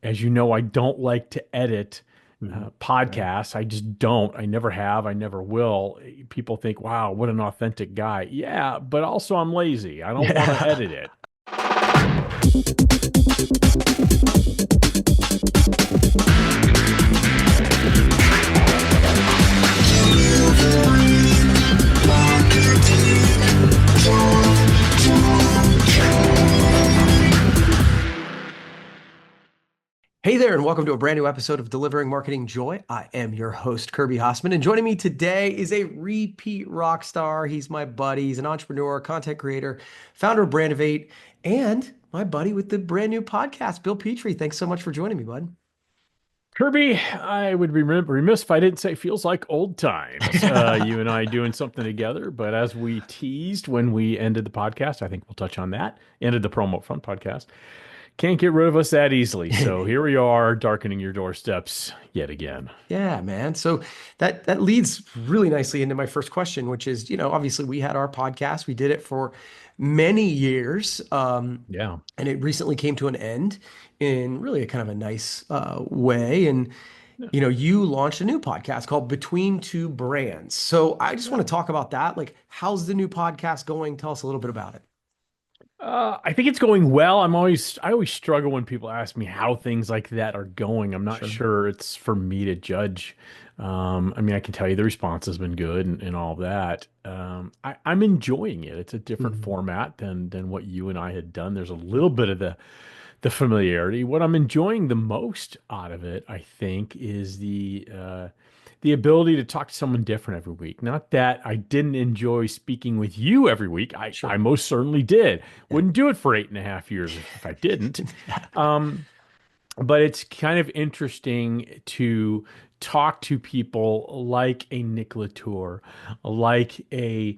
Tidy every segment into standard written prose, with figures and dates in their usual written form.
as you know, I don't like to edit Right. podcasts. I just don't. I never have. I never will. People think, wow, what an authentic guy. Yeah, but also I'm lazy. I don't want to Yeah. edit it. Hey there, and welcome to a brand new episode of Delivering Marketing Joy. I am your host, Kirby Hasseman, and joining me today is a repeat rock star. He's my buddy. He's an entrepreneur, content creator, founder of Brandivate, and my buddy with the brand new podcast, Bill Petrie. Thanks so much for joining me, bud. Kirby, I would be remiss if I didn't say feels like old times. You and I doing something together. But as we teased when we ended the podcast, I think we'll touch on that. Ended the promo front podcast. Can't get rid of us that easily. So here we are, darkening your doorsteps yet again. Yeah, man. So that leads really nicely into my first question, which is, obviously we had our podcast. We did it for many years, Yeah. and it recently came to an end in really a kind of a nice way. And Yeah. you launched a new podcast called Between Two Brands. So I just Yeah. want to talk about that. Like, how's the new podcast going? Tell us a little bit about it. I think it's going well. I always struggle when people ask me how things like that are going. I'm not Sure. sure it's for me to judge. I mean, I can tell you the response has been good and all that. I'm enjoying it. It's a different Mhm. format than what you and I had done. There's a little bit of the familiarity. What I'm enjoying the most out of it, I think, is the ability to talk to someone different every week. Not that I didn't enjoy speaking with you every week. I Sure. most certainly did. Yeah. Wouldn't do it for 8.5 years if I didn't. Um, but it's kind of interesting to talk to people like a Nick Latour, like a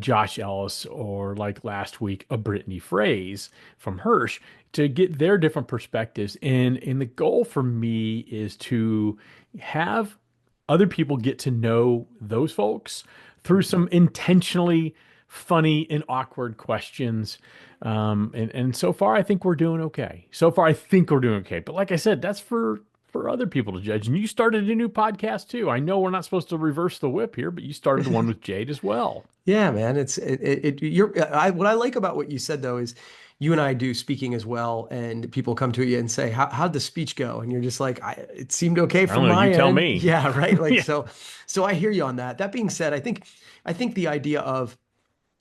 Josh Ellis, or like last week, a Brittany Phrase from Hirsch to get their different perspectives. And the goal for me is to have other people get to know those folks through some intentionally funny and awkward questions. And so far, I think we're doing okay. So far, I think we're doing okay. But like I said, that's for other people to judge. And you started a new podcast too. I know we're not supposed to reverse the whip here, but you started the one with Jade as well. Yeah, man. What I like about what you said though is you and I do speaking as well, and people come to you and say, how'd the speech go? And you're just like, it seemed okay I don't from know. You my tell end. me. Yeah, right. Like Yeah. so I hear you on that. That being said, I think the idea of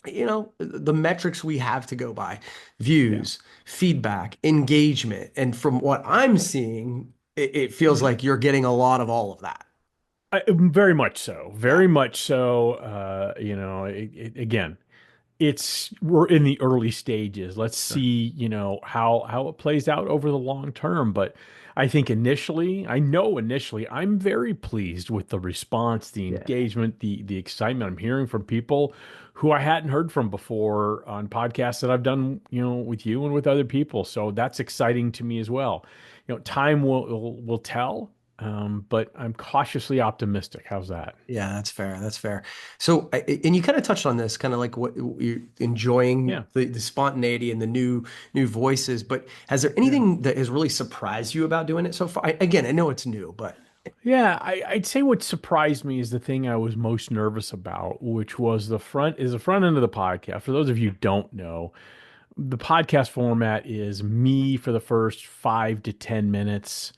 the metrics we have to go by, Yeah. views, feedback, engagement, and from what I'm seeing, it feels Mhm. like you're getting a lot of all of that. Very much so. Yeah. Very much so. Again, we're in the early stages. Let's Sure. see, how it plays out over the long term. But I think initially, I'm very pleased with the response, the Yeah. engagement, the excitement I'm hearing from people who I hadn't heard from before on podcasts that I've done, with you and with other people. So that's exciting to me as well. Time will tell, but I'm cautiously optimistic. How's that? Yeah, that's fair. That's fair. So, and you kind of touched on this, kind of like what you're enjoying Yeah. the spontaneity and the new voices. But has there Yeah. anything that has really surprised you about doing it so far? Again, I know it's new, but Yeah, I'd say what surprised me is the thing I was most nervous about, which was the front end of the podcast. For those of you who don't know, the podcast format is me for the first 5 to 10 minutes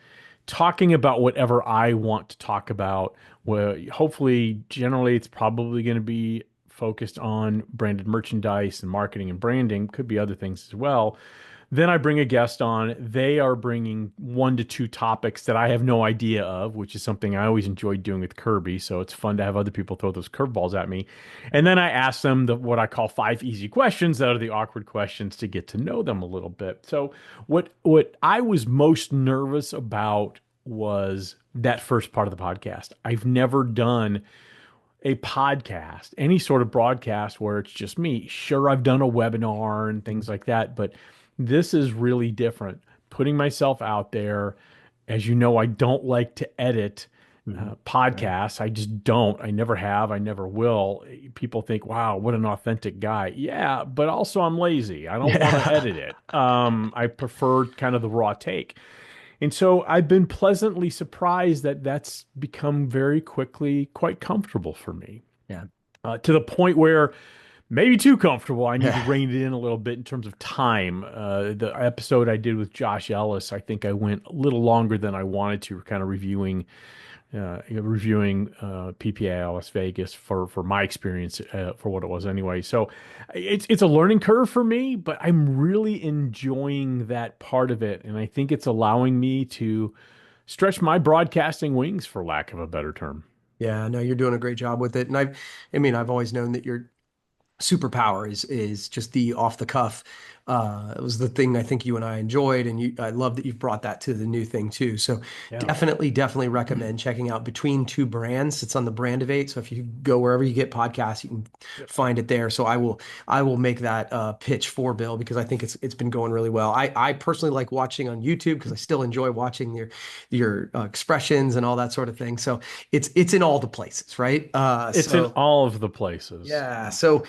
talking about whatever I want to talk about. Well, hopefully, generally, it's probably going to be focused on branded merchandise and marketing and branding. Could be other things as well. Then I bring a guest on. They are bringing 1 to 2 topics that I have no idea of, which is something I always enjoyed doing with Kirby. So it's fun to have other people throw those curveballs at me. And then I ask them what I call 5 easy questions that are the awkward questions to get to know them a little bit. So what I was most nervous about was that first part of the podcast. I've never done a podcast, any sort of broadcast where it's just me. Sure, I've done a webinar and things like that, but this is really different. Putting myself out there. As you know, I don't like to edit Mhm. Right. podcasts. I just don't. I never have. I never will. People think, wow, what an authentic guy. Yeah, but also I'm lazy. I don't want to Yeah. edit it. I prefer kind of the raw take. And so I've been pleasantly surprised that that's become very quickly quite comfortable for me, Yeah. to the point where maybe too comfortable. I need to Yeah. rein it in a little bit in terms of time. The episode I did with Josh Ellis, I think I went a little longer than I wanted to, kind of reviewing PPA Las Vegas for my experience, for what it was anyway. So it's a learning curve for me, but I'm really enjoying that part of it, and I think it's allowing me to stretch my broadcasting wings, for lack of a better term. Yeah, no, you're doing a great job with it. And I mean, I've always known that your superpower is just the off the cuff. It was the thing I think you and I enjoyed, and I love that you've brought that to the new thing too. So Yeah. definitely recommend checking out Between Two Brands. It's on the Brand of Eight. So if you go wherever you get podcasts, you can Yep. find it there. So I will make that pitch for Bill because I think it's been going really well. I personally like watching on YouTube because I still enjoy watching your expressions and all that sort of thing. So it's in all the places, right? It's in all of the places. Yeah. So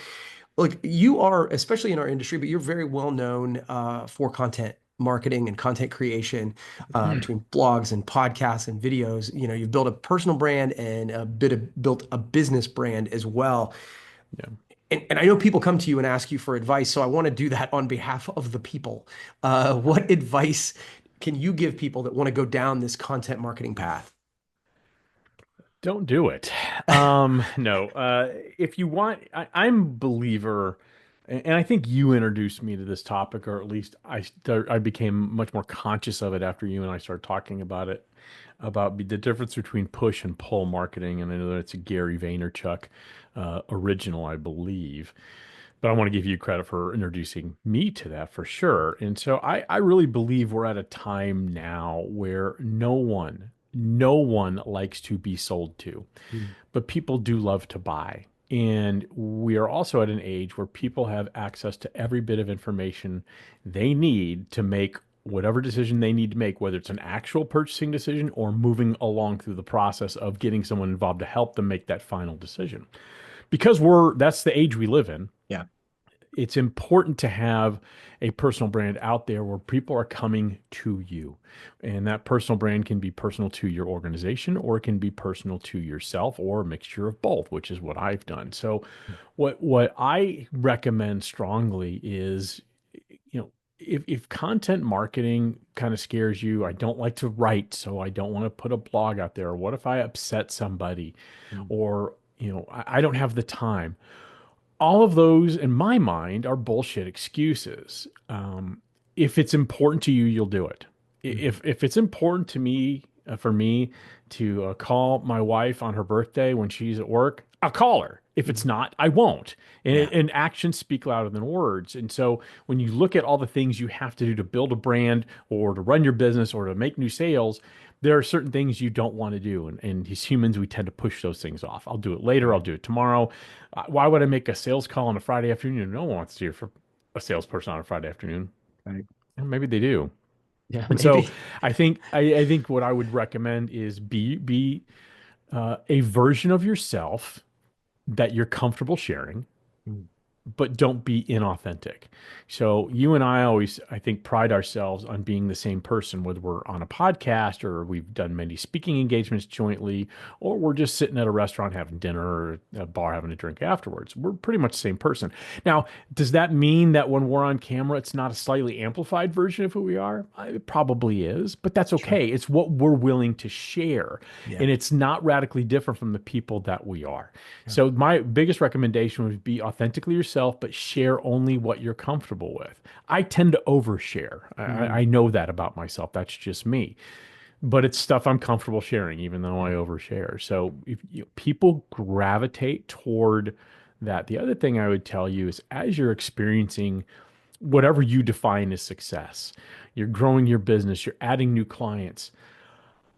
look, you are, especially in our industry, but you're very well known for content marketing and content creation between blogs and podcasts and videos. You know, you've built a personal brand and built a business brand as well. Yeah. And I know people come to you and ask you for advice, so I want to do that on behalf of the people. What advice can you give people that want to go down this content marketing path? Don't do it. No. If you want, I'm a believer, and I think you introduced me to this topic, or at least I became much more conscious of it after you and I started talking about it, about the difference between push and pull marketing. And I know that it's a Gary Vaynerchuk original, I believe. But I want to give you credit for introducing me to that for sure. And so I really believe we're at a time now where no one likes to be sold to, Mm, but people do love to buy. And we are also at an age where people have access to every bit of information they need to make whatever decision they need to make, whether it's an actual purchasing decision or moving along through the process of getting someone involved to help them make that final decision. Because that's the age we live in, yeah. it's important to have a personal brand out there where people are coming to you. And that personal brand can be personal to your organization, or it can be personal to yourself, or a mixture of both, which is what I've done. So what I recommend strongly is, if content marketing kind of scares you, I don't like to write, so I don't want to put a blog out there. What if I upset somebody? Mm, Or, I don't have the time. All of those, in my mind, are bullshit excuses. If it's important to you, you'll do it. mhm. If it's important to me, for me to call my wife on her birthday when she's at work, I'll call her. If it's Mhm. not, I won't. And, Yeah. and actions speak louder than words. And so when you look at all the things you have to do to build a brand, or to run your business, or to make new sales, there are certain things you don't want to do. And as humans, we tend to push those things off. I'll do it later. I'll Right. do it tomorrow. Why would I make a sales call on a Friday afternoon? No one wants to hear from a salesperson on a Friday afternoon. Right. And maybe they do. Yeah, And so maybe. I think what I would recommend is be a version of yourself that you're comfortable sharing, Mm, but don't be inauthentic. So you and I always, I think, pride ourselves on being the same person, whether we're on a podcast, or we've done many speaking engagements jointly, or we're just sitting at a restaurant having dinner, or a bar having a drink afterwards. We're pretty much the same person. Now, does that mean that when we're on camera, it's not a slightly amplified version of who we are? It probably is, but that's sure. okay. It's what we're willing to share, Yeah. and it's not radically different from the people that we are. Yeah. So my biggest recommendation would be authentically yourself, but share only what you're comfortable with. I tend to overshare. I Mm, know that about myself. That's just me. But it's stuff I'm comfortable sharing, even though I yeah. overshare. So if people gravitate toward that. The other thing I would tell you is, as you're experiencing whatever you define as success, you're growing your business, you're adding new clients.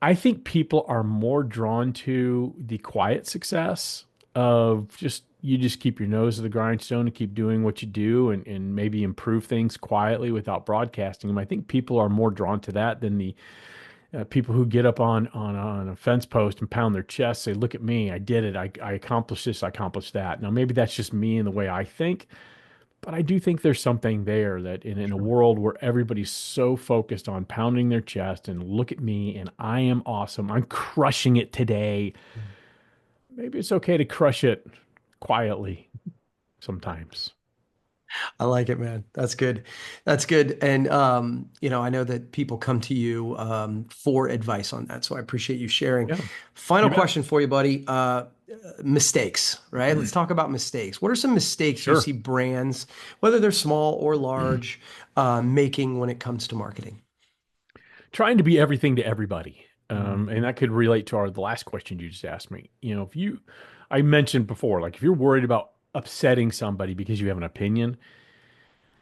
I think people are more drawn to the quiet success of just, you just keep your nose to the grindstone and keep doing what you do, and maybe improve things quietly without broadcasting them. I think people are more drawn to that than the people who get up on a fence post and pound their chest, say, "Look at me, I did it, I accomplished this, I accomplished that." Now, maybe that's just me and the way I think, But I do think there's something there that in a Sure. world where everybody's so focused on pounding their chest and look at me and I am awesome, I'm crushing it today. Maybe it's okay to crush it quietly sometimes. I like it, man. That's good. That's good. And I know that people come to you for advice on that. So I appreciate you sharing. Yeah, Final you bet. question for you, buddy. Mistakes, right? Let's talk about mistakes. What are some mistakes you Sure. see brands, whether they're small or large, making when it comes to marketing? Trying to be everything to everybody. And Mhm. that could relate to the last question you just asked me. If I mentioned before, like if you're worried about upsetting somebody because you have an opinion,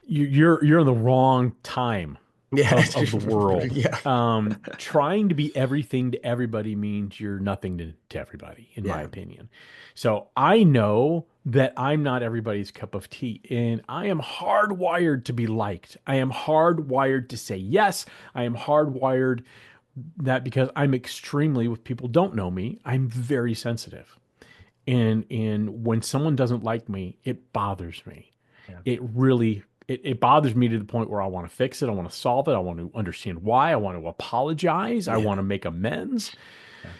you're in the wrong time Yeah. of the world. Yeah. Trying to be everything to everybody means you're nothing to everybody, in my Yeah. opinion. So I know that I'm not everybody's cup of tea, and I am hardwired to be liked. I am hardwired to say yes. I am hardwired that because I'm extremely, if people don't know me, I'm very sensitive. And when someone doesn't like me, it bothers me. Yeah. It bothers me to the point where I want to fix it. I want to solve it. I want to understand why. I want to apologize. I Yeah. want to make amends. Yeah.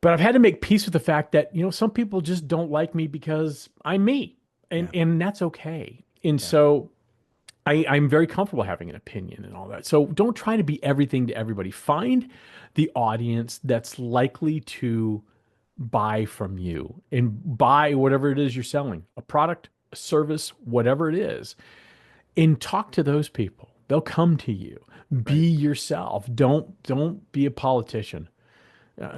But I've had to make peace with the fact that, some people just don't like me because I'm me. And Yeah. and that's okay. And Yeah. so I'm very comfortable having an opinion and all that. So don't try to be everything to everybody. Find the audience that's likely to buy from you and buy whatever it is you're selling, a product, a service, whatever it is, and talk to those people. They'll come to you. Right. Be yourself. Don't be a politician.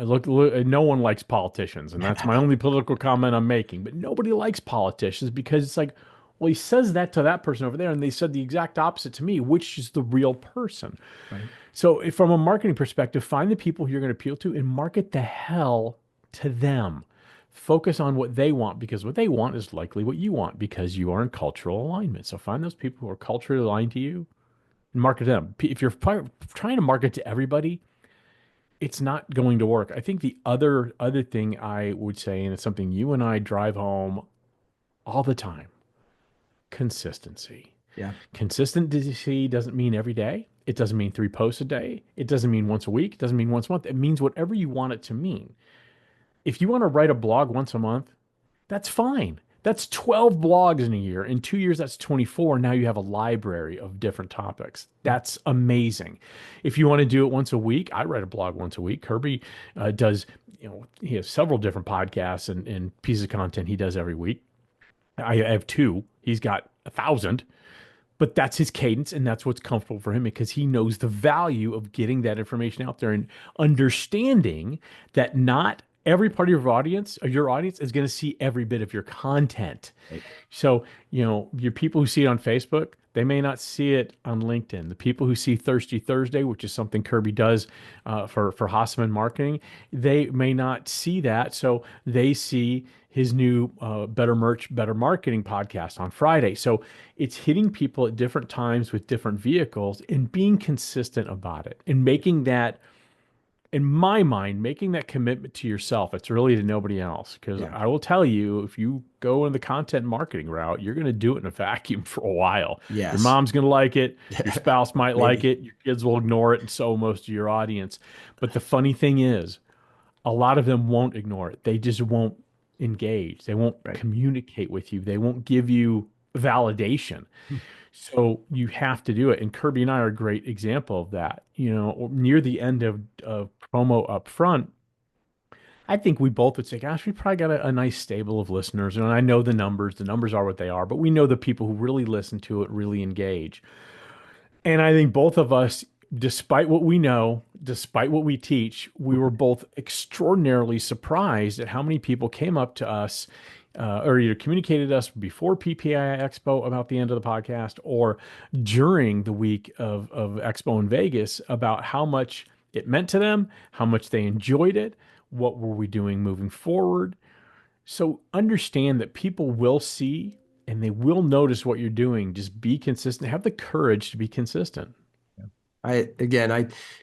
Look, no one likes politicians, and that's my only political comment I'm making. But nobody likes politicians because it's like, well, he says that to that person over there, and they said the exact opposite to me, which is the real person. Right. So, from a marketing perspective, find the people who you're going to appeal to and market the hell to them. Focus on what they want because what they want is likely what you want because you are in cultural alignment. So, find those people who are culturally aligned to you and market them. If you're trying to market to everybody, it's not going to work. I think the other thing I would say, and it's something you and I drive home all the time, consistency. Yeah. Consistency doesn't mean every day. It doesn't mean 3 posts a day. It doesn't mean once a week. It doesn't mean once a month. It means whatever you want it to mean. If you want to write a blog once a month, that's fine. That's 12 blogs in a year. In 2 years, that's 24. Now you have a library of different topics. That's amazing. If you want to do it once a week, I write a blog once a week. Kirby does, he has several different podcasts and pieces of content he does every week. I have two. He's got 1,000, but that's his cadence and that's what's comfortable for him because he knows the value of getting that information out there and understanding that not every part of your audience is going to see every bit of your content. Right. So, your people who see it on Facebook, they may not see it on LinkedIn. The people who see Thirsty Thursday, which is something Kirby does for Hasseman marketing, they may not see that. So they see his new Better Merch, Better Marketing podcast on Friday. So it's hitting people at different times with different vehicles and being consistent about it and making that in my mind, making that commitment to yourself, it's really to nobody else. Because Yeah. I will tell you, if you go in the content marketing route, you're going to do it in a vacuum for a while. Your Yes. mom's going to like it. Your spouse might like Maybe. it. Your kids will ignore it. And so most of your audience. But the funny thing is, a lot of them won't ignore it. They just won't engage. They won't Right. communicate with you. They won't give you validation. So you have to do it. And Kirby and I are a great example of that. Near the end of promo up front, I think we both would say, gosh, we probably got a nice stable of listeners. And I know the numbers. The numbers are what they are, but we know the people who really listen to it really engage. And I think both of us, despite what we know, despite what we teach, we were both extraordinarily surprised at how many people came up to us or either communicated us before PPI Expo about the end of the podcast or during the week of Expo in Vegas about how much it meant to them, how much they enjoyed it, what were we doing moving forward. So understand that people will see and they will notice what you're doing. Just be consistent. Have the courage to be consistent. I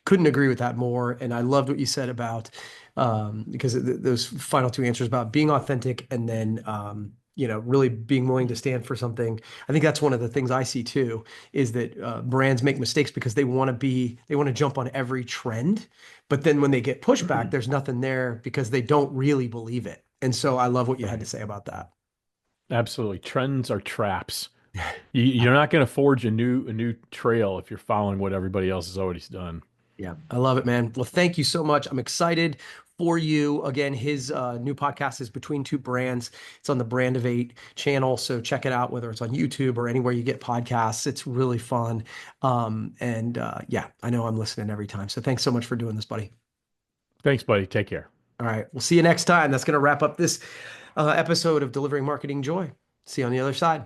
couldn't agree with that more. And I loved what you said about, because those final two answers about being authentic and then, really being willing to stand for something. I think that's one of the things I see too, is that brands make mistakes because they want to jump on every trend, but then when they get pushback, there's nothing there because they don't really believe it. And so I love what you had to Right. say about that. Absolutely. Trends are traps. You're not going to forge a new trail if you're following what everybody else has already done. Yeah, I love it, man. Well, thank you so much. I'm excited for you. Again, his new podcast is Between Two Brands. It's on the Brand of Eight channel. So check it out, whether it's on YouTube or anywhere you get podcasts. It's really fun. And yeah, I know I'm listening every time. So thanks so much for doing this, buddy. Thanks, buddy. Take care. All right. We'll see you next time. That's going to wrap up this episode of Delivering Marketing Joy. See you on the other side.